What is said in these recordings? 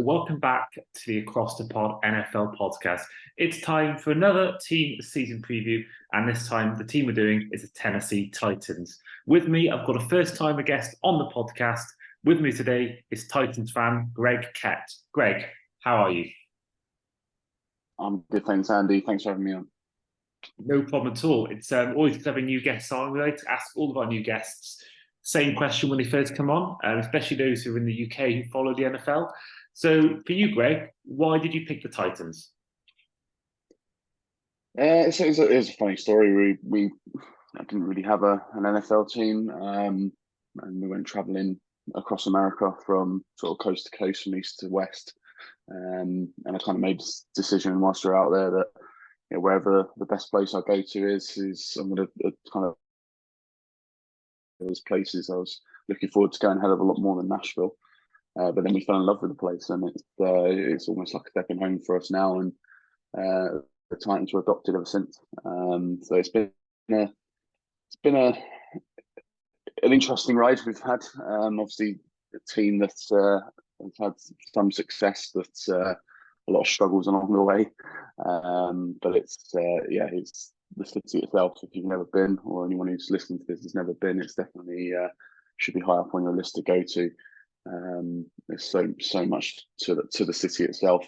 welcome back to the Across the Pod NFL podcast. It's time for another team season preview, and this time the team we're doing is the Tennessee Titans. With me, I've got a first-timer guest on the podcast. With me today is Titans fan Greg Kett. Greg, how are you? I'm good, thanks, Andy. Thanks for having me on. No problem at all. It's always good having new guests on. We like to ask all of our new guests same question when they first come on, especially those who are in the UK who follow the NFL. So for you, Greg, why did you pick the Titans? It's a funny story. I didn't really have an NFL team, and we went travelling across America from sort of coast to coast, from east to west. And I kind of made this decision whilst we're out there that wherever the best place I go to is I'm going to kind of those places. I was looking forward to going a hell of a lot more than Nashville, but then we fell in love with the place, and it's almost like a stepping home for us now. And the Titans were adopted ever since. So a, it's been an interesting ride we've had. Obviously, a team that's has had some success, but a lot of struggles along the way. But it's the city itself. If you've never been, or anyone who's listening to this has never been, it's definitely should be high up on your list to go to. There's so much to the city itself.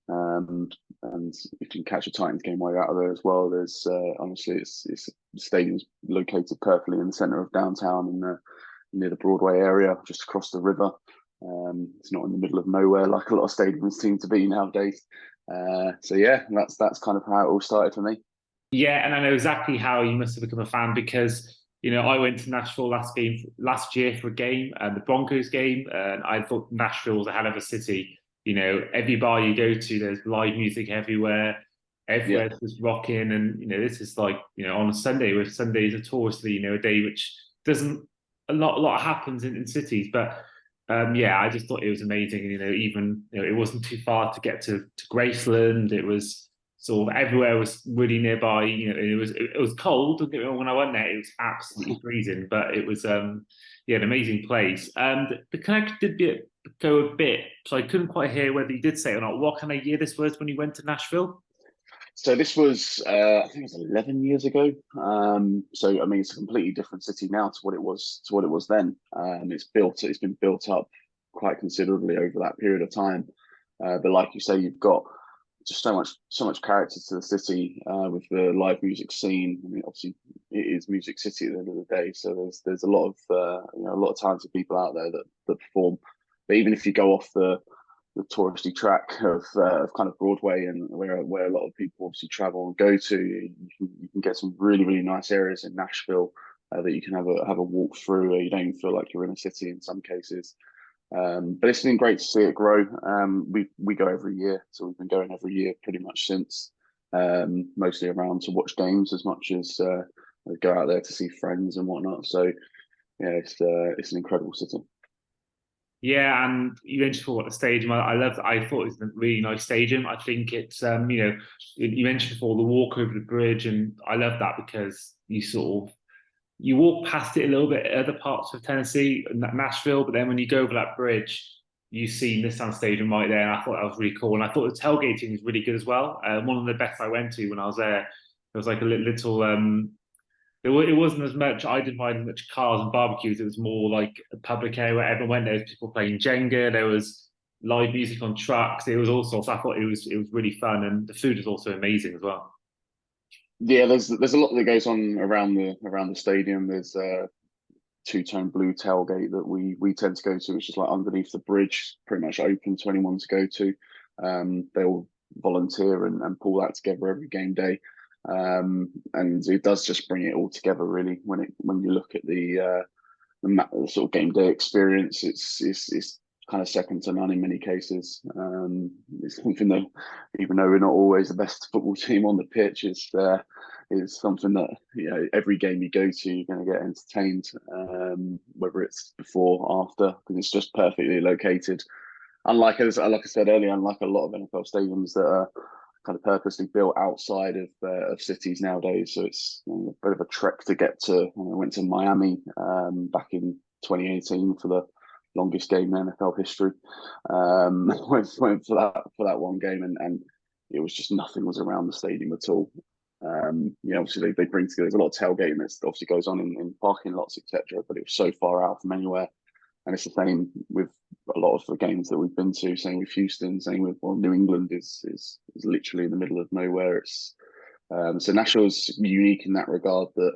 And if you can catch a Titans game while you're out of there as well, there's honestly, the stadium's located perfectly in the centre of downtown, and near the Broadway area, just across the river. It's not in the middle of nowhere like a lot of stadiums seem to be nowadays. So yeah, that's kind of how it all started for me. Yeah, and I know exactly how you must have become a fan because I went to Nashville last year for a game, the Broncos game, and I thought Nashville was a hell of a city. Every bar you go to, there's live music everywhere. Yeah, Everywhere's just rocking, and this is like on a Sunday, where Sunday is notoriously a day which doesn't a lot happens in cities, but yeah, I just thought it was amazing. Even it wasn't too far to get to Graceland. It was sort of everywhere was really nearby. It was cold. Don't get me wrong, when I went there, it was absolutely freezing, but it was yeah, an amazing place. The connection go a bit, so I couldn't quite hear whether you did say it or not. What kind of year this was when you went to Nashville? so this was I think it was 11 years ago. So I mean, it's a completely different city now to what it was then. It's been built up quite considerably over that period of time. But like you say, you've got just so much character to the city, with the live music scene. I mean, obviously it is Music City at the end of the day, so there's a lot of a lot of talented people out there that perform. But even if you go off the touristy track of kind of Broadway, and where a lot of people obviously travel and go to, you can get some really nice areas in Nashville that you can have a walk through. Where you don't even feel like you're in a city in some cases. But it's been great to see it grow. We go every year, so we've been going every year pretty much since. Mostly around to watch games as much as go out there to see friends and whatnot. So yeah, it's an incredible city. Yeah, and you mentioned for what the stadium. I loved. I thought it was a really nice stadium. I think it's you mentioned before the walk over the bridge, and I love that because you walk past it a little bit at other parts of Tennessee, Nashville, but then when you go over that bridge, you see Nissan Stadium right there, and I thought that was really cool. And I thought the tailgating was really good as well. One of the best I went to when I was there. There was like a little it wasn't as much. I didn't find much cars and barbecues. It was more like a public area where everyone went. There was people playing Jenga. There was live music on trucks. It was all sorts. I thought it was really fun, and the food was also amazing as well. Yeah, there's a lot that goes on around the stadium. There's a two-tone blue tailgate that we tend to go to, which is like underneath the bridge, pretty much open to anyone to go to. They all volunteer and pull that together every game day. And it does just bring it all together really when you look at the sort of game day experience. It's kind of second to none in many cases. It's something that, even though we're not always the best football team on the pitch, is something that every game you go to, you're going to get entertained, whether it's before or after, because it's just perfectly located. Like I said earlier, unlike a lot of NFL stadiums that are kind of purposely built outside of cities nowadays, so it's a bit of a trek to get to. I went to Miami back in 2018 for longest game in NFL history. Went for that one game, and it was just nothing was around the stadium at all. Obviously they bring together, there's a lot of tailgating that obviously goes on in parking lots, etc. But it was so far out from anywhere, and it's the same with a lot of the games that we've been to. Same with Houston, same with New England is literally in the middle of nowhere. It's so Nashville's unique in that regard that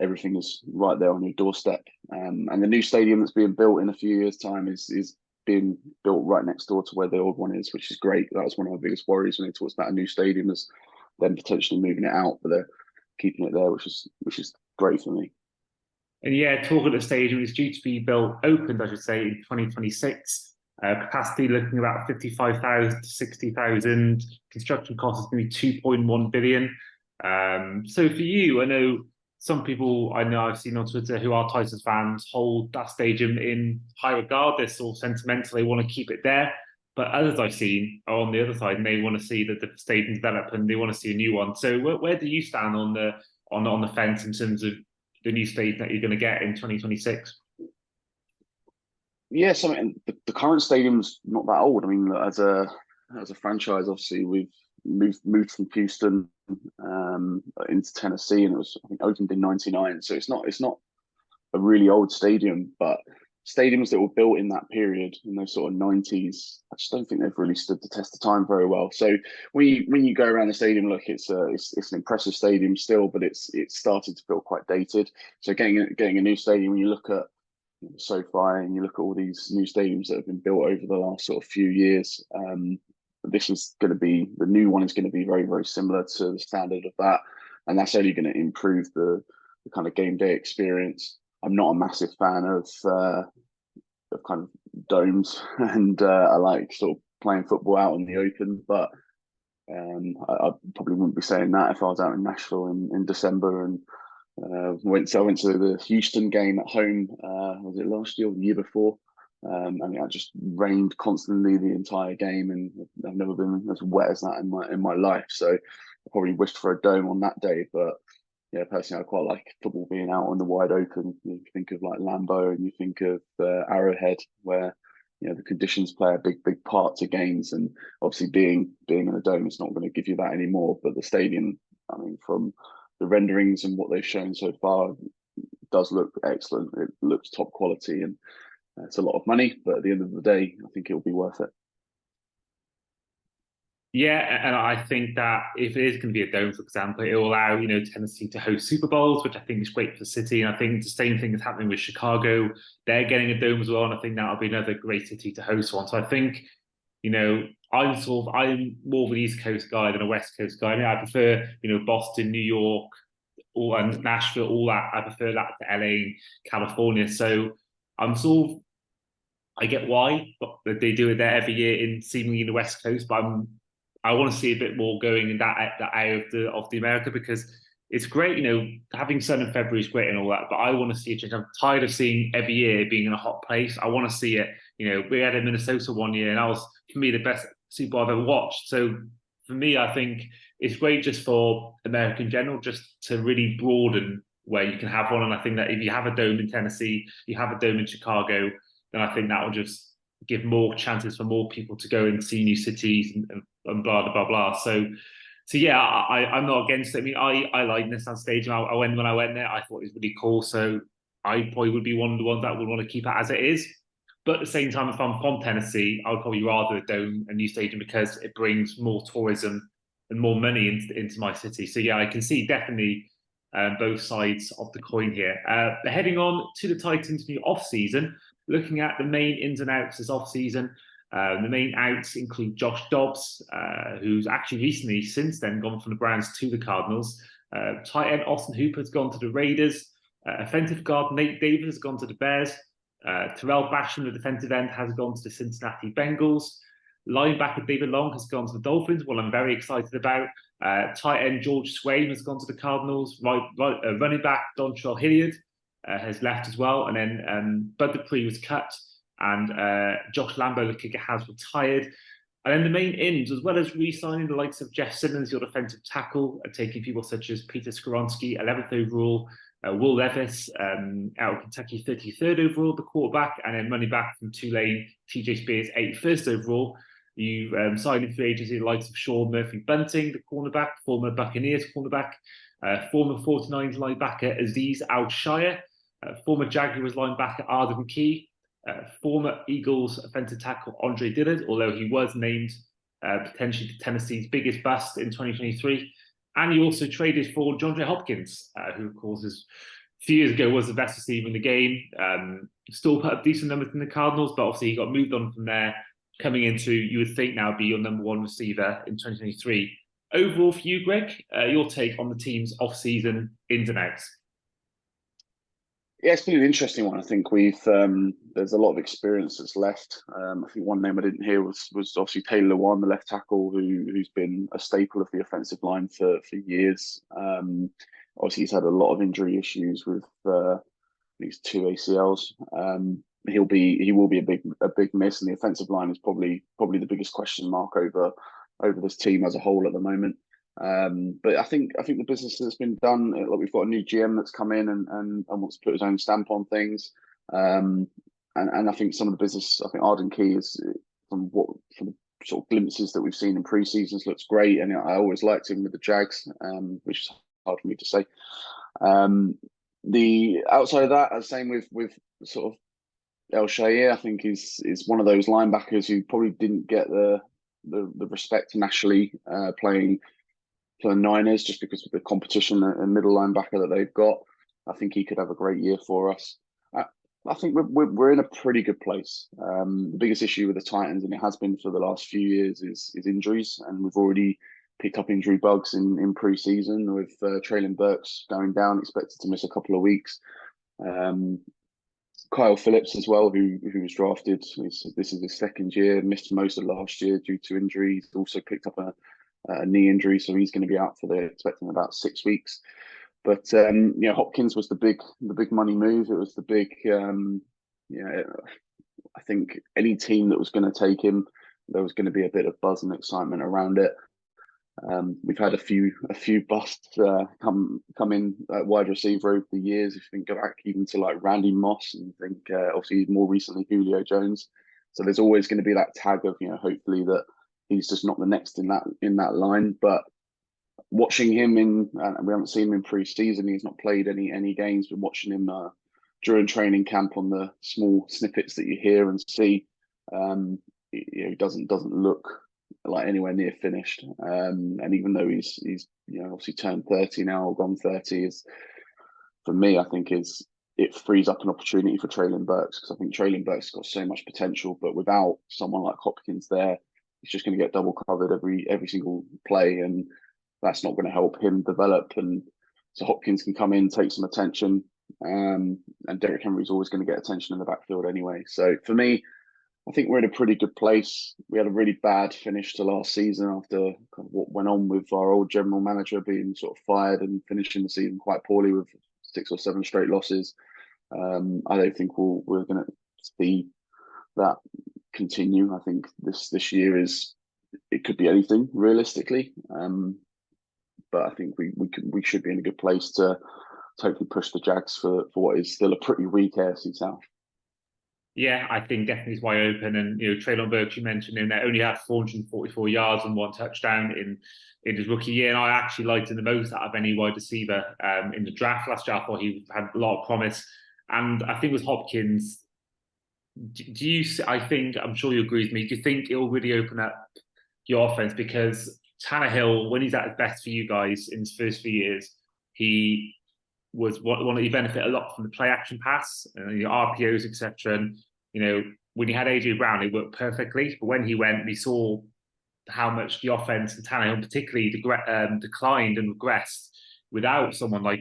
everything is right there on your doorstep. And the new stadium that's being built in a few years' time is being built right next door to where the old one is, which is great. That was one of my biggest worries when they talked about a new stadium, is them potentially moving it out, but they're keeping it there, which is great for me. And yeah, talking of the stadium, it's due to be opened, I should say, in 2026. Capacity looking about 55,000 to 60,000. Construction cost is going to be 2.1 billion. So for you, I know some people I know I've seen on Twitter who are Titans fans hold that stadium in high regard. They're sort of sentimental. They want to keep it there. But others I've seen are on the other side, and they want to see that the stadium develop and they want to see a new one. So where do you stand on the fence in terms of the new stadium that you're going to get in 2026? Yeah, so I mean, the current stadium's not that old. I mean, as a franchise, obviously we've moved from Houston into Tennessee, and it was, I think, opened in '99. So it's not a really old stadium, but stadiums that were built in that period, in those sort of '90s, I just don't think they've really stood the test of time very well. So when you go around the stadium, look, it's an impressive stadium still, but it's started to feel quite dated. So getting a new stadium, when you look at SoFi and you look at all these new stadiums that have been built over the last sort of few years, this is going to be, the new one is going to be very, very similar to the standard of that, and that's only going to improve the kind of game day experience. I'm not a massive fan of kind of domes, and I like sort of playing football out in the open, but I probably wouldn't be saying that if I was out in Nashville in December. And I went to the Houston game at home. Was it last year or the year before? And it just rained constantly the entire game, and I've never been as wet as that in my life. So I probably wished for a dome on that day. But yeah, personally, I quite like football being out on the wide open. You think of like Lambeau, and you think of Arrowhead, where the conditions play a big part to games. And obviously, being in a dome is not going to give you that anymore. But the stadium, I mean, from the renderings and what they've shown so far, does look excellent. It looks top quality, and it's a lot of money, but at the end of the day, I think it'll be worth it. Yeah, and I think that if it is going to be a dome, for example, it will allow Tennessee to host Super Bowls, which I think is great for the city. And I think the same thing is happening with Chicago; they're getting a dome as well, and I think that'll be another great city to host one. So I think I'm more of an East Coast guy than a West Coast guy. I mean, I prefer Boston, New York, and Nashville, all that. I prefer that to LA and California. So I'm sort of I get why, but they do it there every year in seemingly in the West Coast. But I want to see a bit more going in that area of the America, because it's great, having sun in February is great and all that. But I want to see a change. I'm tired of seeing every year being in a hot place. I want to see it. We had in Minnesota one year, and that was for me the best Super Bowl I've ever watched. So for me, I think it's great just for America in general, just to really broaden where you can have one. And I think that if you have a dome in Tennessee, you have a dome in Chicago, then I think that will just give more chances for more people to go and see new cities and blah blah blah blah. So yeah, I'm not against it. I mean, I like Nissan Stadium. When I went there, I thought it was really cool. So I probably would be one of the ones that would want to keep it as it is. But at the same time, if I'm from Tennessee, I would probably rather a dome, a new stadium, because it brings more tourism and more money into my city. So yeah, I can see definitely both sides of the coin here. Heading on to the Titans' new off season, looking at the main ins and outs this off season. The main outs include Josh Dobbs, who's actually recently, since then, gone from the Browns to the Cardinals. Tight end Austin Hooper has gone to the Raiders. Offensive guard Nate Davis has gone to the Bears. Terrell Basham, the defensive end, has gone to the Cincinnati Bengals. Linebacker David Long has gone to the Dolphins, what I'm very excited about. Tight end George Swain has gone to the Cardinals. Running back Dontrell Hilliard has left as well. And then Bud Dupree was cut, and Josh Lambeau, the kicker, has retired. And then the main ins, as well as re-signing the likes of Jeff Simmons, your defensive tackle, and taking people such as Peter Skoronski, 11th overall, Will Levis out of Kentucky, 33rd overall, the quarterback, and then money back from Tulane, TJ Spears, 81st overall. You signed in free agency the likes of Sean Murphy-Bunting, the cornerback, former Buccaneers cornerback, former 49ers linebacker Azeez Al-Shire, former Jaguars linebacker Arden Key, former Eagles offensive tackle Andre Dillard, although he was named potentially Tennessee's biggest bust in 2023. And you also traded for DeAndre Hopkins, who, of course, a few years ago was the best receiver in the game. Still put up decent numbers in the Cardinals, but obviously he got moved on from there, coming into, you would think now, be your number one receiver in 2023. Overall for you, Greg, your take on the team's off-season ins and outs? Yeah, it's been an interesting one. I think we've there's a lot of experience that's left. I think one name I didn't hear was obviously Taylor Lewan, the left tackle, who's been a staple of the offensive line for years. Obviously, he's had a lot of injury issues with these two ACLs. He will be a big miss, and the offensive line is probably the biggest question mark over this team as a whole at the moment. But I think the business has been done. Like, we've got a new GM that's come in and wants to put his own stamp on things. And I think some of the business, I think Arden Key is, from the sort of glimpses that we've seen in pre-seasons, looks great. And I always liked him with the Jags, which is hard for me to say. The outside of that, same with sort of El Shair, I think is one of those linebackers who probably didn't get the respect nationally, playing for the Niners, just because of the competition and middle linebacker that they've got. I think he could have a great year for us. I think we're in a pretty good place. The biggest issue with the Titans, and it has been for the last few years, is injuries, and we've already picked up injury bugs in pre-season with Traylon Burks going down, expected to miss a couple of weeks. Kyle Phillips as well, who was drafted. This is his second year, missed most of last year due to injuries. Also picked up a knee injury, so he's going to be out for expecting about 6 weeks. But Hopkins was the big money move. It was the big, I think any team that was going to take him, there was going to be a bit of buzz and excitement around it. We've had a few busts come in at wide receiver over the years. If you think back even to like Randy Moss, and think obviously more recently Julio Jones. So there's always going to be that tag of hopefully that he's just not the next in that line. But watching him we haven't seen him in pre-season. He's not played any games. But watching him during training camp on the small snippets that you hear and see, he doesn't look like anywhere near finished. And even though he's obviously turned 30 now, or gone 30, is, for me, I think it frees up an opportunity for Traylon Burks, because I think Traylon Burks has got so much potential, but without someone like Hopkins there, he's just going to get double covered every single play, and that's not going to help him develop. And so Hopkins can come in, take some attention, and Derrick Henry's always going to get attention in the backfield anyway. So for me, I think we're in a pretty good place. We had a really bad finish to last season after kind of what went on with our old general manager being sort of fired and finishing the season quite poorly with 6 or 7 straight losses. I don't think we're going to see that continue. I think this year it could be anything realistically, but I think we should be in a good place to hopefully push the Jags for what is still a pretty weak AFC South. Yeah, I think definitely it's wide open. And Traylon Burks, you mentioned him, that only had 444 yards and 1 touchdown in his rookie year, and I actually liked him the most out of any wide receiver in the draft last year. I thought he had a lot of promise, and I think with Hopkins, I'm sure you agree with me, do you think it'll really open up your offense? Because Tannehill, when he's at his best for you guys in his first few years, he was one that he benefited a lot from the play action pass and RPOs, etc. And when he had AJ Brown, it worked perfectly. But when he went, we saw how much the offense and Tannehill particularly declined and regressed without someone like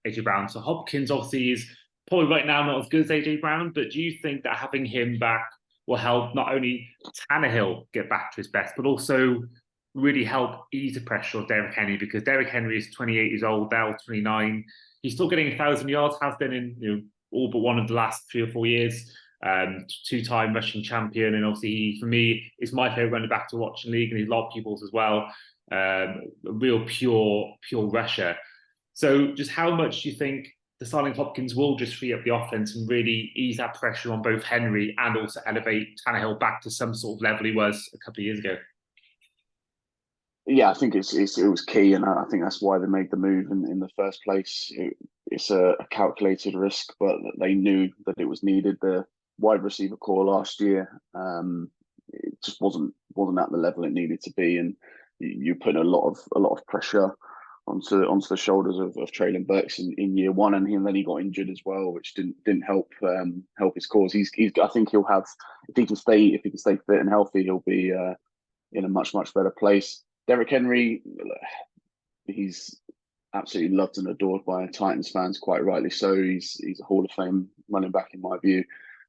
AJ Brown. So Hopkins obviously is probably right now not as good as AJ Brown, but do you think that having him back will help not only Tannehill get back to his best, but also really help ease the pressure of Derrick Henry? Because Derrick Henry is 28 years old, now 29. He's still getting 1,000 yards, has been in all but one of the last 3 or 4 years. two-time rushing champion, and obviously for me, it's my favourite running back to watch in the league, and he's a lot of people's as well. A real pure rusher. So, just how much do you think the signing Hopkins will just free up the offense and really ease that pressure on both Henry and also elevate Tannehill back to some sort of level he was a couple of years ago? Yeah, I think it was key, and I think that's why they made the move in the first place. It's a calculated risk, but they knew that it was needed. The wide receiver core last year, it just wasn't at the level it needed to be, and you put a lot of pressure onto the shoulders of Traylon Burks in year one, and then he got injured as well, which didn't help his cause. He's I think he'll have, if he can stay fit and healthy, he'll be in a much better place. Derrick Henry, he's absolutely loved and adored by Titans fans, quite rightly so. He's a Hall of Fame running back in my view,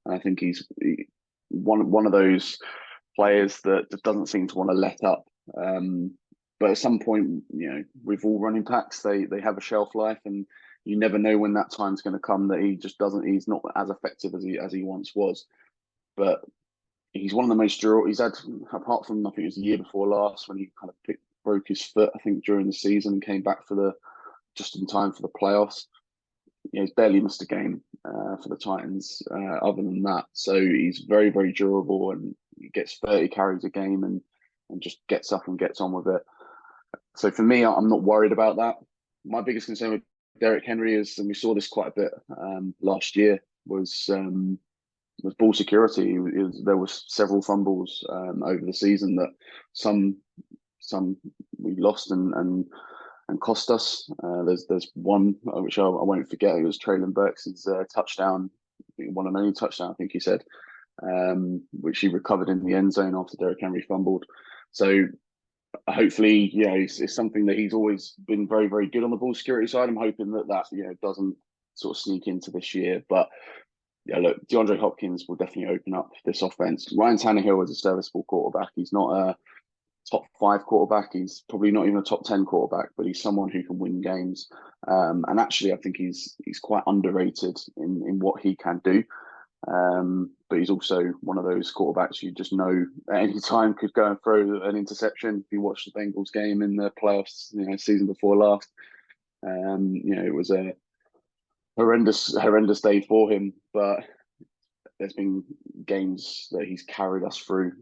and I think he's one of those players that just doesn't seem to want to let up. But at some point, with all running backs, they have a shelf life, and you never know when that time's going to come that he's not as effective as he once was. But he's one of the most durable. He's had, apart from I think it was the year before last when he kind of broke his foot, I think during the season, and came back just in time for the playoffs. He's barely missed a game for the Titans. Other than that, so he's very durable, and he gets 30 carries a game and just gets up and gets on with it. So for me, I'm not worried about that. My biggest concern with Derrick Henry is, and we saw this quite a bit last year, was ball security. There was several fumbles over the season that some we lost and cost us. There's one which I won't forget. It was Traylon Burks' touchdown, one and only touchdown, I think he said, which he recovered in the end zone after Derrick Henry fumbled. So hopefully, it's something that he's always been very good on the ball security side. I'm hoping that doesn't sort of sneak into this year, but. Yeah, look, DeAndre Hopkins will definitely open up this offense. Ryan Tannehill is a serviceable quarterback. He's not a top 5 quarterback. He's probably not even a top 10 quarterback, but he's someone who can win games. And actually, I think he's quite underrated in what he can do. But he's also one of those quarterbacks you just know at any time could go and throw an interception. If you watch the Bengals game in the playoffs, season before last, it was a horrendous day for him, but there's been games that he's carried us through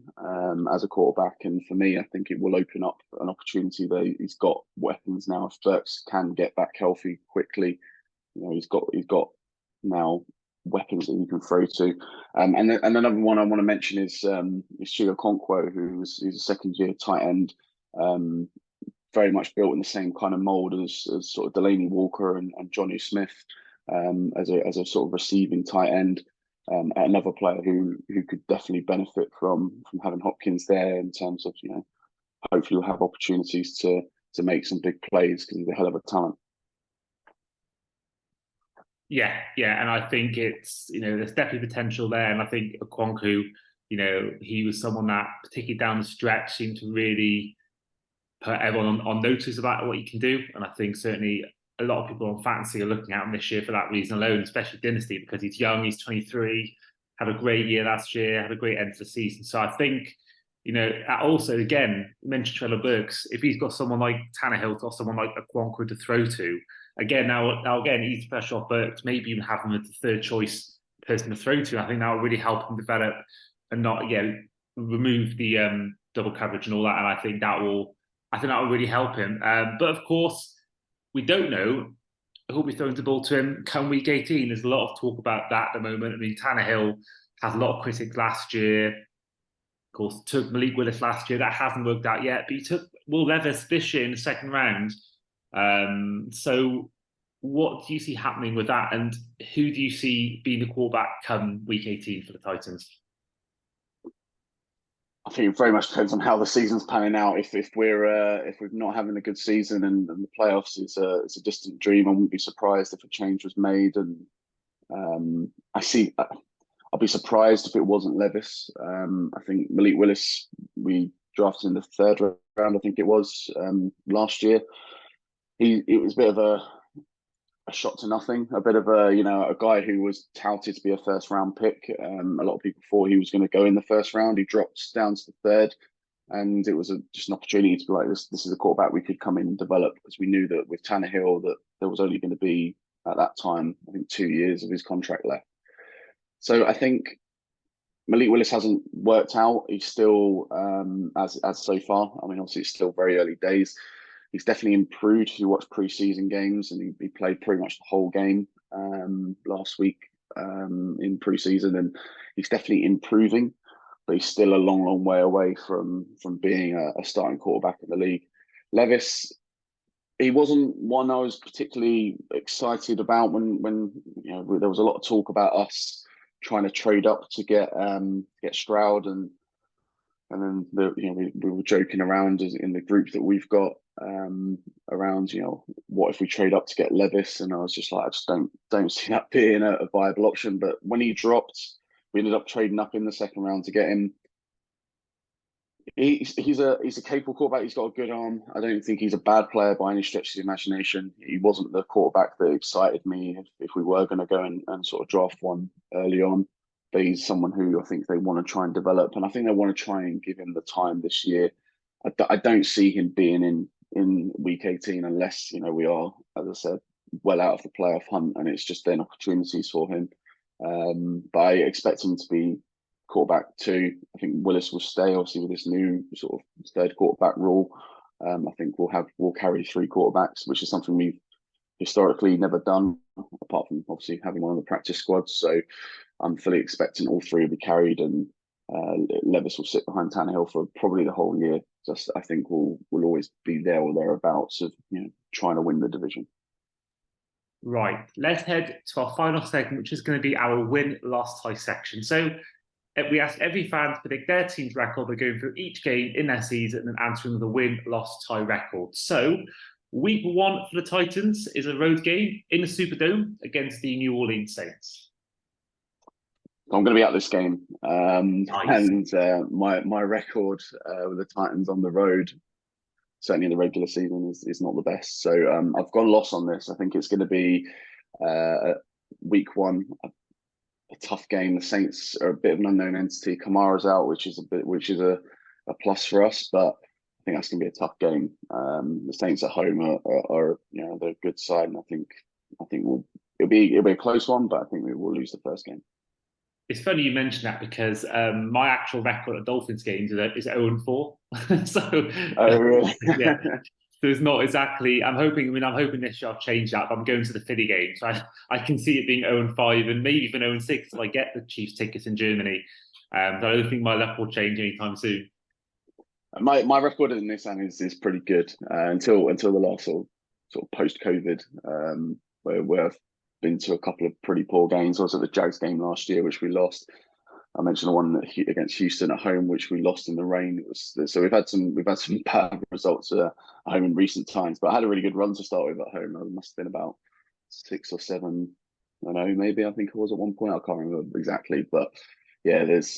as a quarterback, and for me, I think it will open up an opportunity that he's got weapons now. If Burks can get back healthy quickly, he's got now weapons that he can throw to. And another one I want to mention is Chua Okonkwo, he's a second-year tight end. Very much built in the same kind of mold as sort of Delaney Walker and Jonnu Smith. As a sort of receiving tight end, another player who could definitely benefit from having Hopkins there in terms of hopefully will have opportunities to make some big plays because he's a hell of a talent. Yeah, and I think it's there's definitely potential there, and I think Okonkwo, he was someone that particularly down the stretch seemed to really put everyone on notice about what he can do, and I think certainly a lot of people on fantasy are looking at him this year for that reason alone, especially Dynasty, because he's young, he's 23, had a great year last year, had a great end to the season. So I think, also, again, you mentioned Trevor Burks, if he's got someone like Tannehill or someone like Okonkwo to throw to, again, now again, he's pressure off Burks, maybe even have him as the third choice person to throw to. I think that will really help him develop and not, remove the double coverage and all that. And I think that will really help him. But of course, we don't know who'll be throwing the ball to him come week 18. There's a lot of talk about that at the moment. I mean, Tannehill has a lot of critics last year. Of course, took Malik Willis last year. That hasn't worked out yet. But he took Will Levis this year in the second round. So what do you see happening with that? And who do you see being the quarterback come week 18 for the Titans? I think it very much depends on how the season's panning out. If we're not having a good season and the playoffs is a distant dream, I wouldn't be surprised if a change was made. And I'll be surprised if it wasn't Levis. I think Malik Willis we drafted in the third round, I think it was last year. It was a bit of a shot to nothing, a bit of a guy who was touted to be a first round pick. A lot of people thought he was going to go in the first round. He dropped down to the third, and it was just an opportunity to be like, this is a quarterback we could come in and develop, because we knew that with Tannehill that there was only going to be at that time, I think, 2 years of his contract left. So I think Malik Willis hasn't worked out. He's still as so far. I mean, obviously it's still very early days. He's definitely improved. If you watch preseason games, and he played pretty much the whole game last week in preseason, and he's definitely improving. But he's still a long, long way away from being a starting quarterback in the league. Levis, he wasn't one I was particularly excited about when there was a lot of talk about us trying to trade up to get Stroud, and then we were joking around in the group that we've got around what if we trade up to get Levis, and I was just like, I just don't see that being a viable option. But when he dropped, we ended up trading up in the second round to get him. He's a capable quarterback. He's got a good arm. I don't think he's a bad player by any stretch of the imagination. He wasn't the quarterback that excited me if we were going to go and sort of draft one early on. But he's someone who I think they want to try and develop, and I think they want to try and give him the time this year. I don't see him being in week 18 unless we are, as I said, well out of the playoff hunt, and it's just then opportunities for him. But I expect him to be quarterback 2. I think Willis will stay, obviously, with this new sort of third quarterback rule. I think we'll carry 3 quarterbacks, which is something we've historically never done, apart from obviously having one of the practice squads. So I'm fully expecting all 3 will be carried, and Levis will sit behind Tannehill for probably the whole year. Just I think we'll always be there or thereabouts of trying to win the division. Right, let's head to our final segment, which is going to be our win-loss tie section. So we asked every fan to predict their team's record by going through each game in their season and answering the win-loss tie record. So week 1 for the Titans is a road game in the Superdome against the New Orleans Saints. I'm going to be at this game, Nice. and my record with the Titans on the road, certainly in the regular season, is not the best. So I've got a loss on this. I think it's going to be week 1, a tough game. The Saints are a bit of an unknown entity. Kamara's out, which is a plus for us, but I think that's going to be a tough game. The Saints at home are they're a good side, and I think it'll be a close one, but I think we will lose the first game. It's funny you mention that because my actual record at Dolphins games is 0-4. So, oh, really? Yeah. So it's not exactly. I'm hoping this year I'll change that. But I'm going to the Philly game, so I can see it being 0-5 and maybe even 0-6 if I get the Chiefs tickets in Germany. But I don't think my luck will change anytime soon. My record in Nissan is pretty good until the last sort of post COVID, where I've been to a couple of pretty poor games. I was at the Jags game last year, which we lost. I mentioned the one against Houston at home, which we lost in the rain. So we've had some bad results at home in recent times. But I had a really good run to start with at home. It must have been about 6 or 7. I don't know, maybe I think it was at one point. I can't remember exactly, but yeah, there's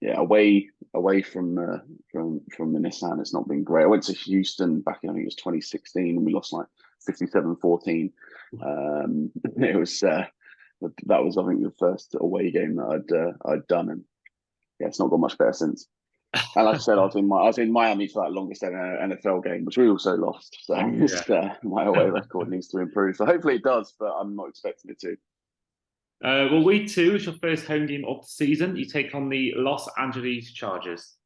away from the Nissan, it's not been great. I went to Houston back in, I think it was 2016, and we lost like 57-14. It was that was, I think, the first away game that I'd done, and yeah, it's not got much better since. And like I said, I was in Miami for that longest NFL game, which we also lost. So my away record needs to improve. So hopefully it does, but I'm not expecting it to. Well, week 2 is your first home game of the season. You take on the Los Angeles Chargers.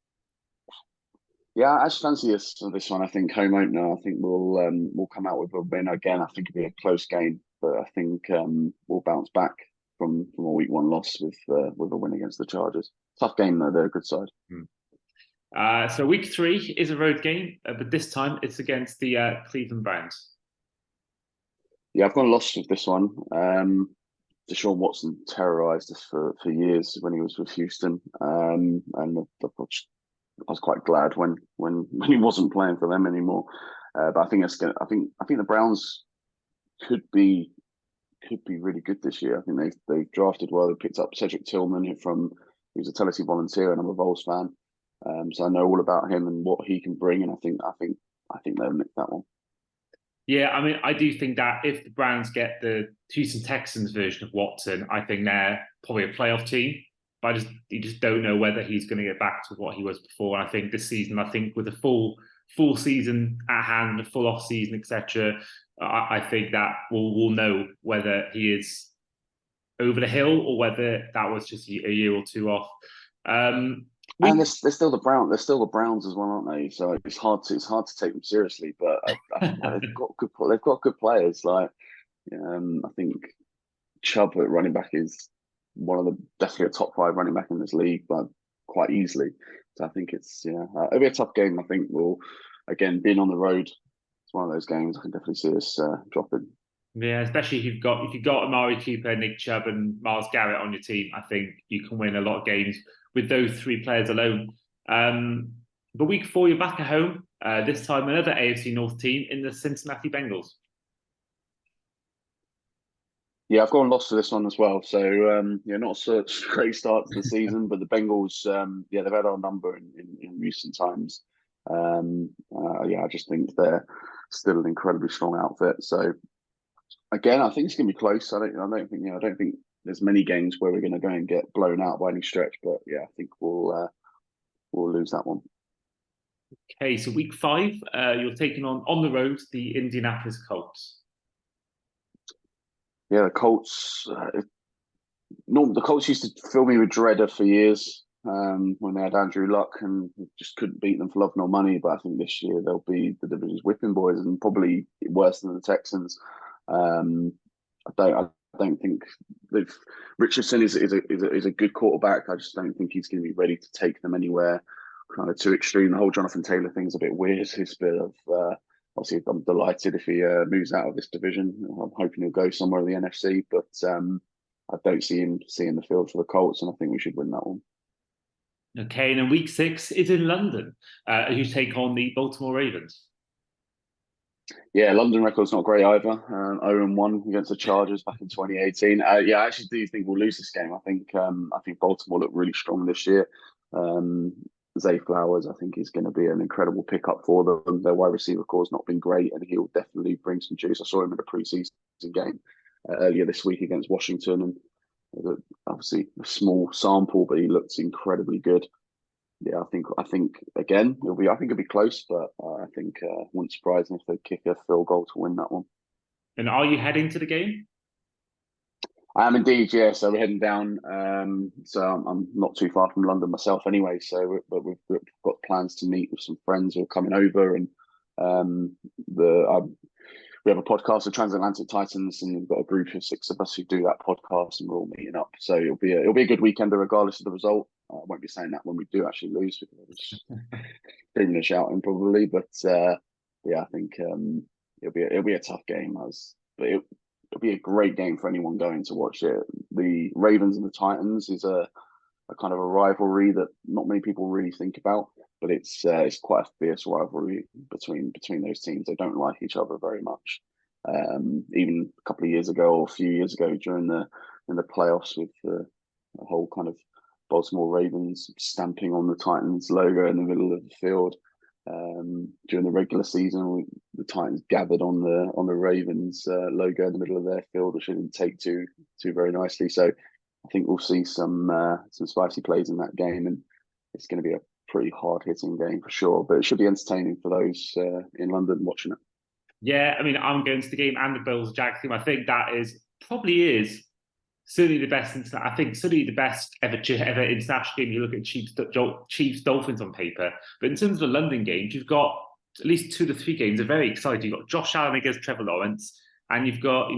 Yeah, I actually fancy this one. I think home opener. I think we'll come out with a win again. I think it'll be a close game, but I think we'll bounce back from a week 1 loss with a win against the Chargers. Tough game though; they're a good side. So week 3 is a road game, but this time it's against the Cleveland Browns. Yeah, I've gone lost with this one. Deshaun Watson terrorized us for years when he was with Houston, and I was quite glad when he wasn't playing for them anymore. But I think the Browns could be really good this year. I think they drafted well. They picked up Cedric Tillman who's a Tennessee Volunteer, and I'm a Vols fan, so I know all about him and what he can bring. And I think they'll nick that one. Yeah, I mean, I do think that if the Browns get the Houston Texans version of Watson, I think they're probably a playoff team. But you just don't know whether he's going to get back to what he was before. And I think this season, I think with a full season at hand, a full off season, etc., I think that we'll know whether he is over the hill or whether that was just a year or two off. And We they're still the They're still the Browns as well, aren't they? So it's hard to take them seriously. But I think like, they've got good players. Like I think Chubb at running back is one of the definitely a top five running back in this league, but quite easily. So I think it'll be a tough game. I think we'll again being on the road. It's one of those games I can definitely see us dropping. Yeah, especially if you've got Amari Cooper, Nick Chubb, and Miles Garrett on your team, I think you can win a lot of games with those three players alone. But week four, you're back at home. This time, another AFC North team in the Cincinnati Bengals. Yeah, I've gone lost for this one as well. So not such a great start to the season, but the Bengals, they've had our number in recent times. I just think they're still an incredibly strong outfit. So again, I think it's going to be close. I don't think there's many games where we're going to go and get blown out by any stretch. But yeah, I think we'll lose that one. Okay, so week five, you're taking on the road the Indianapolis Colts. Yeah, the Colts. The Colts used to fill me with dread for years when they had Andrew Luck and just couldn't beat them for love nor money. But I think this year they'll be the division's whipping boys and probably worse than the Texans. Um, I don't think they've Richardson is a good quarterback. I just don't think he's going to be ready to take them anywhere kind of too extreme. The whole Jonathan Taylor thing's a bit weird. It's a bit of obviously I'm delighted if he moves out of this division. I'm hoping he'll go somewhere in the NFC, but I don't see him seeing the field for the Colts, and I think we should win that one. Okay, and then week six is in London, as you take on the Baltimore Ravens. Yeah, London record's not great either. 0-1 against the Chargers back in 2018. I actually do think we'll lose this game. I think Baltimore look really strong this year. Um, Zay Flowers, I think, is going to be an incredible pickup for them. Their wide receiver core has not been great, and he'll definitely bring some juice. I saw him in a preseason game earlier this week against Washington, and obviously a small sample, but he looks incredibly good. Yeah, I think again it'll be close, but I think wouldn't surprise me if they kick a field goal to win that one. And are you heading to the game? I am indeed, yeah. So we're heading down. So I'm not too far from London myself, anyway. But we've got plans to meet with some friends who are coming over, and um, we have a podcast, the Transatlantic Titans, and we've got a group of six of us who do that podcast, and we're all meeting up. So it'll be a good weekend, regardless of the result. I won't be saying that when we do actually lose, because I was screaming and shouting probably. But I think it'll be a tough game, it'll be a great game for anyone going to watch it. The Ravens and the Titans is a kind of a rivalry that not many people really think about, but it's quite a fierce rivalry between those teams. They don't like each other very much. Even a couple of years ago or a few years ago during the playoffs with the whole kind of Baltimore Ravens stamping on the Titans logo in the middle of the field. During the regular season, the Titans gathered on the Ravens logo in the middle of their field, which didn't take too very nicely. So I think we'll see some spicy plays in that game, and it's going to be a pretty hard hitting game for sure. But it should be entertaining for those in London watching it. Yeah, I mean, I'm going to the game and the Bills Jags game. I think that probably is certainly the best. I think certainly the best ever international game. You look at Chiefs Dolphins on paper, but in terms of the London games, you've got at least 2 to 3 games are very exciting. You've got Josh Allen against Trevor Lawrence, and you've got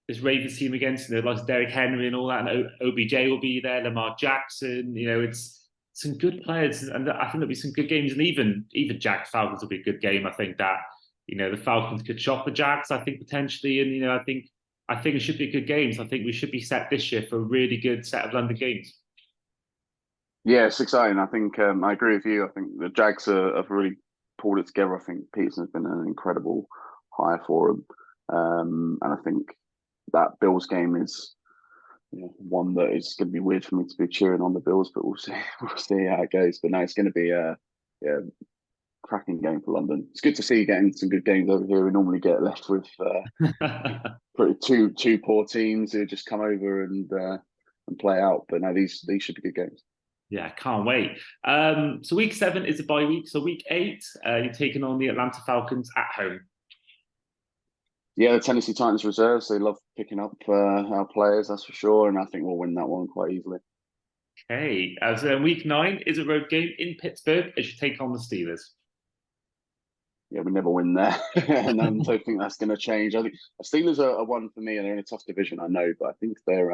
this Ravens team against like Derrick Henry and all that, and OBJ will be there, Lamar Jackson. It's some good players, and I think there'll be some good games, and even Jags Falcons will be a good game. I think that the Falcons could shock the Jags. I think potentially, and I think it should be a good game. So I think we should be set this year for a really good set of London games. Yeah, it's exciting. I think I agree with you. I think the Jags have really pulled it together. I think Peterson's been an incredible hire for them, and I think that Bills game is one that is going to be weird for me to be cheering on the Bills, but we'll see. We'll see how it goes. But no, it's going to be cracking game for London. It's good to see you getting some good games over here. We normally get left with pretty two poor teams who just come over and play out. But no, these should be good games. Yeah, can't wait. So week 7 is a bye week. So week 8, you're taking on the Atlanta Falcons at home. Yeah, the Tennessee Titans reserves, they love picking up our players, that's for sure. And I think we'll win that one quite easily. Okay. So then week 9 is a road game in Pittsburgh as you take on the Steelers. Yeah, we never win there. And I don't think that's going to change. I think the Steelers are one for me, and they're in a tough division, I know. But I think they're,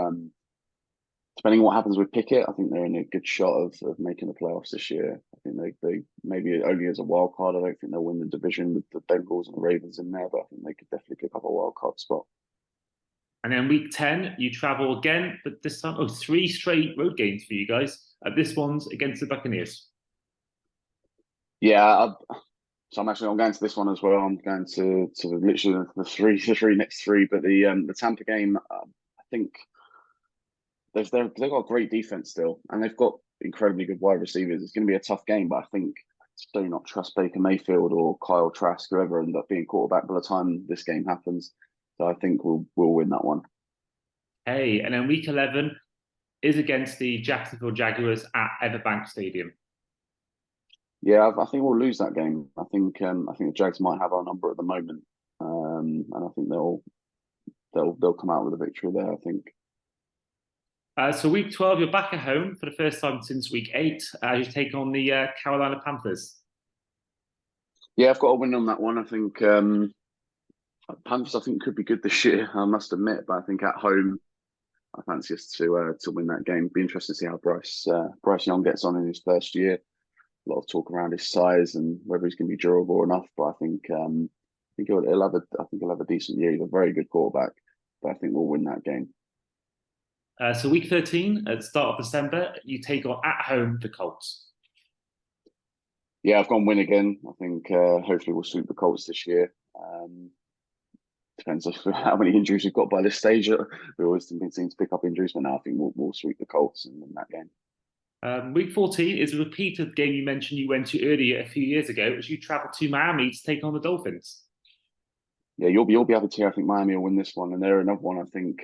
depending on what happens with Pickett, I think they're in a good shot of making the playoffs this year. I think they maybe only as a wild card. I don't think they'll win the division with the Bengals and the Ravens in there, but I think they could definitely pick up a wild card spot. And then week 10, you travel again, but this time, 3 straight road games for you guys. This one's against the Buccaneers. Yeah, so I'm going to this one as well. I'm going to literally the next three, but the Tampa game, I think they've got a great defense still, and they've got incredibly good wide receivers. It's going to be a tough game, but I think I do not trust Baker Mayfield or Kyle Trask, whoever ends up being quarterback by the time this game happens. So I think we'll win that one. Hey, and then week 11 is against the Jacksonville Jaguars at Everbank Stadium. Yeah, I think we'll lose that game. I think the Jags might have our number at the moment, and I think they'll come out with a victory there. I think. So week 12, you're back at home for the first time since week 8 as you take on the Carolina Panthers. Yeah, I've got a win on that one. I think Panthers, I think, could be good this year. I must admit, but I think at home, I fancy us to win that game. Be interesting to see how Bryce Young gets on in his first year. A lot of talk around his size and whether he's going to be durable enough. But I think he'll have a decent year. He's a very good quarterback, but I think we'll win that game. So week 13, at the start of December, you take on at home the Colts. Yeah, I've gone win again. I think hopefully we'll sweep the Colts this year. Depends on how many injuries we've got by this stage. We always seem to pick up injuries, but now I think we'll sweep the Colts in that game. Week 14 is a repeat of the game you mentioned you went to earlier a few years ago as you travel to Miami to take on the Dolphins. Yeah, you'll be able to hear. I think Miami will win this one, and they're another one I think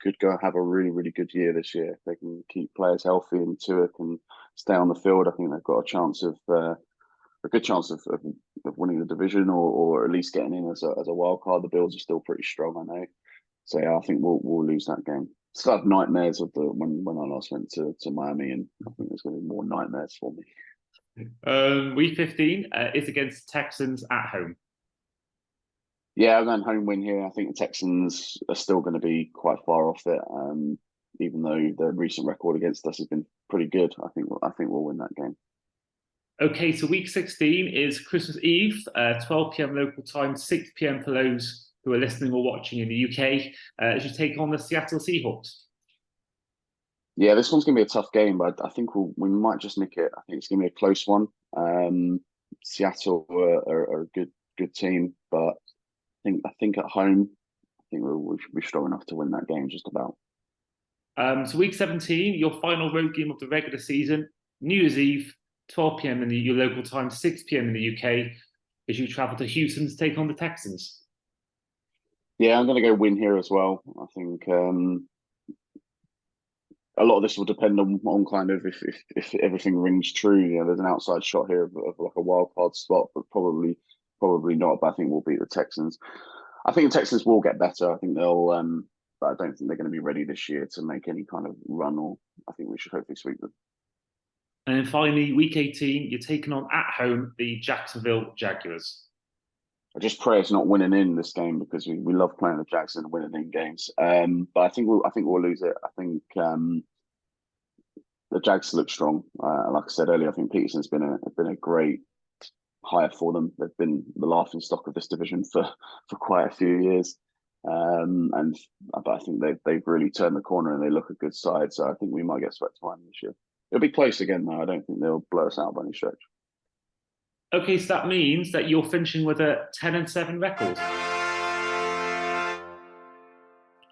could go have a really, really good year this year. If they can keep players healthy and Tua can stay on the field, I think they've got a good chance of winning the division or at least getting in as a wild card. The Bills are still pretty strong, I know. So yeah, I think we'll lose that game. Still have nightmares of when I last went to Miami, and I think there's going to be more nightmares for me. Week 15 is against Texans at home. Yeah, I'm going home win here. I think the Texans are still going to be quite far off it, even though the recent record against us has been pretty good. I think we'll win that game. Okay, so week 16 is Christmas Eve, 12 p.m. local time, 6 p.m. for those who are listening or watching in the UK, as you take on the Seattle Seahawks. Yeah, this one's going to be a tough game, but I think we might just nick it. I think it's going to be a close one. Seattle are a good team, but I think at home, I think we should be strong enough to win that game just about. So week 17, your final road game of the regular season, New Year's Eve, 12 p.m. in your local time, 6 p.m. in the UK, as you travel to Houston to take on the Texans. Yeah, I'm going to go win here as well. I think a lot of this will depend on kind of if everything rings true. You know, there's an outside shot here of like a wild card spot, but probably not. But I think we'll beat the Texans. I think the Texans will get better. I think they'll, but I don't think they're going to be ready this year to make any kind of run. Or I think we should hopefully sweep them. And then finally, week 18, you're taking on at home the Jacksonville Jaguars. I just pray it's not winning in this game because we love playing the Jackson and winning in games. But I think we'll lose it. I think the Jags look strong. Like I said earlier, I think Peterson's been a great hire for them. They've been the laughing stock of this division for quite a few years. But I think they've really turned the corner and they look a good side. So I think we might get swept by them this year. It'll be close again, though. I don't think they'll blow us out by any stretch. Okay, so that means that you're finishing with a 10-7 record.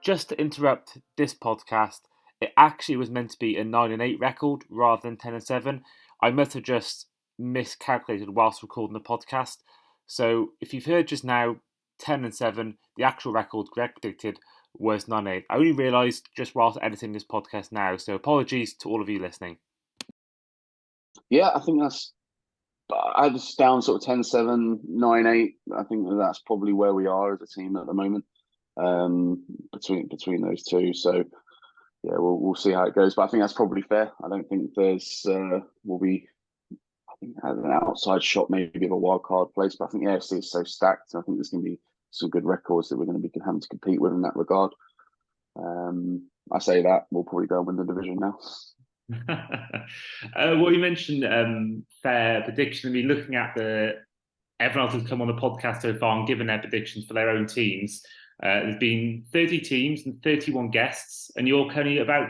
Just to interrupt this podcast, it actually was meant to be a 9-8 record rather than 10-7. I must have just miscalculated whilst recording the podcast. So if you've heard just now 10-7, the actual record Greg predicted was 9-8. I only realised just whilst editing this podcast now, so apologies to all of you listening. Yeah, I think I was down sort of 10-7, 9-8. I think that's probably where we are as a team at the moment, between those two. So yeah, we'll see how it goes. But I think that's probably fair. I don't think will be, I think, an outside shot maybe of a wild card place. But I think the AFC is so stacked. I think there's going to be some good records that we're going to be having to compete with in that regard. I say that we'll probably go and win the division now. Well, you mentioned fair prediction. I mean, looking at everyone else who's come on the podcast so far and given their predictions for their own teams. There's been 30 teams and 31 guests, and you're currently about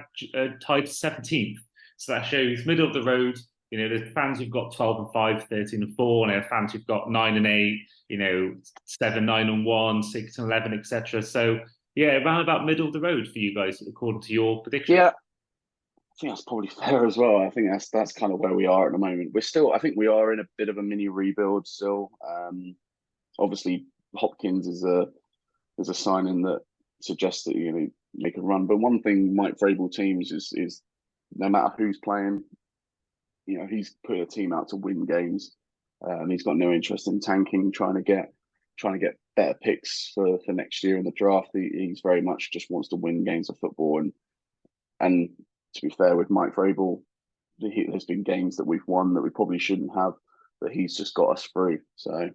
tied 17th. So that shows middle of the road. You know, there's fans who've got 12-5, 13-4, and there are fans who've got 9-8, 7-9-1, 6-11, etc. So yeah, around about middle of the road for you guys, according to your prediction. Yeah, I think that's probably fair as well. I think that's kind of where we are at the moment. I think we are in a bit of a mini rebuild still. Obviously, Hopkins is a signing that suggests that you're going to make a run. But one thing Mike Vrabel teams is no matter who's playing, he's put a team out to win games. He's got no interest in tanking, trying to get better picks for next year in the draft. He's very much just wants to win games of football. And to be fair with Mike Vrabel, there's been games that we've won that we probably shouldn't have, but he's just got us through. So,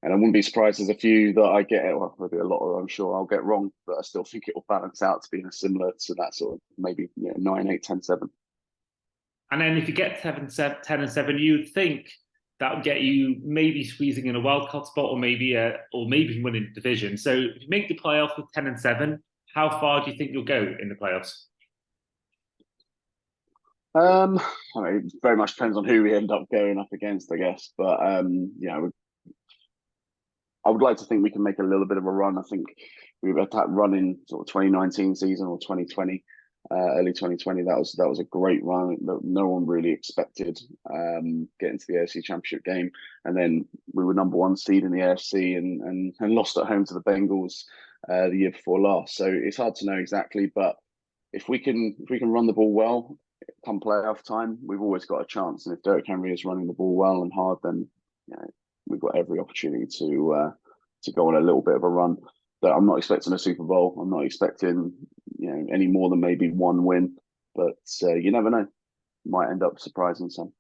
and I wouldn't be surprised there's a few that I get, well, there'll be a lot of, I'm sure I'll get wrong, but I still think it will balance out to being similar to that sort of maybe 9-8, 10-7. And then if you get 10-7, you'd think that would get you maybe squeezing in a wildcard spot, or maybe winning the division. So if you make the playoffs with 10-7, how far do you think you'll go in the playoffs? I mean, it very much depends on who we end up going up against, I guess. But I would like to think we can make a little bit of a run. I think we've had that run in sort of 2019 season or 2020, early 2020. That was a great run that no one really expected, getting to the AFC Championship game, and then we were number one seed in the AFC and lost at home to the Bengals the year before last. So it's hard to know exactly, but if we can run the ball well come playoff time, we've always got a chance. And if Derrick Henry is running the ball well and hard, then we've got every opportunity to go on a little bit of a run. But I'm not expecting a Super Bowl. I'm not expecting any more than maybe one win. But you never know. Might end up surprising some.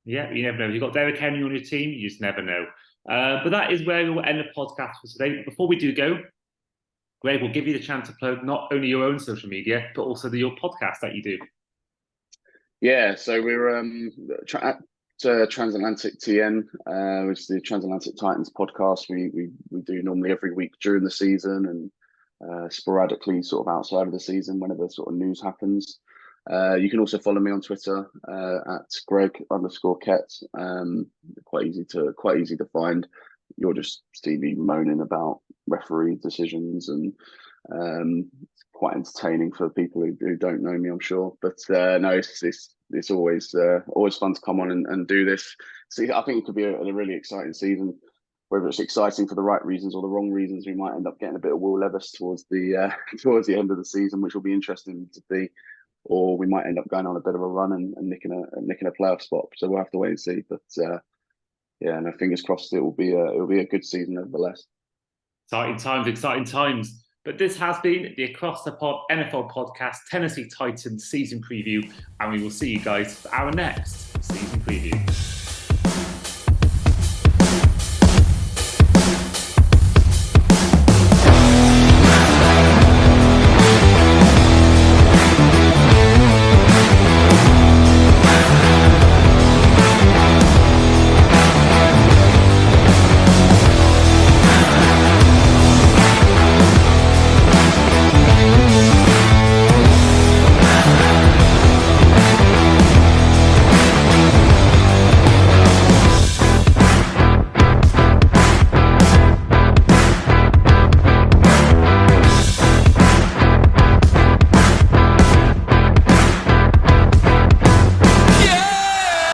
Yeah, you never know. You've got Derrick Henry on your team. You just never know. But that is where we will end the podcast for today. Before we do go, Greg will give you the chance to plug not only your own social media, but also your podcast that you do. Yeah, so we're at Transatlantic TN, which is the Transatlantic Titans podcast. We do normally every week during the season and sporadically sort of outside of the season whenever sort of news happens. You can also follow me on Twitter at Greg_Kett. Quite easy to find. You'll just see me moaning about referee decisions and quite entertaining for people who don't know me, I'm sure. But no, it's always fun to come on and do this. See, I think it could be a really exciting season. Whether it's exciting for the right reasons or the wrong reasons, we might end up getting a bit of Will Levis towards the end of the season, which will be interesting to see. Or we might end up going on a bit of a run and nicking a playoff spot. So we'll have to wait and see. But no, fingers crossed. It will be a good season nevertheless. Exciting times. But this has been the Across the Pod NFL podcast, Tennessee Titans season preview, and we will see you guys for our next season preview.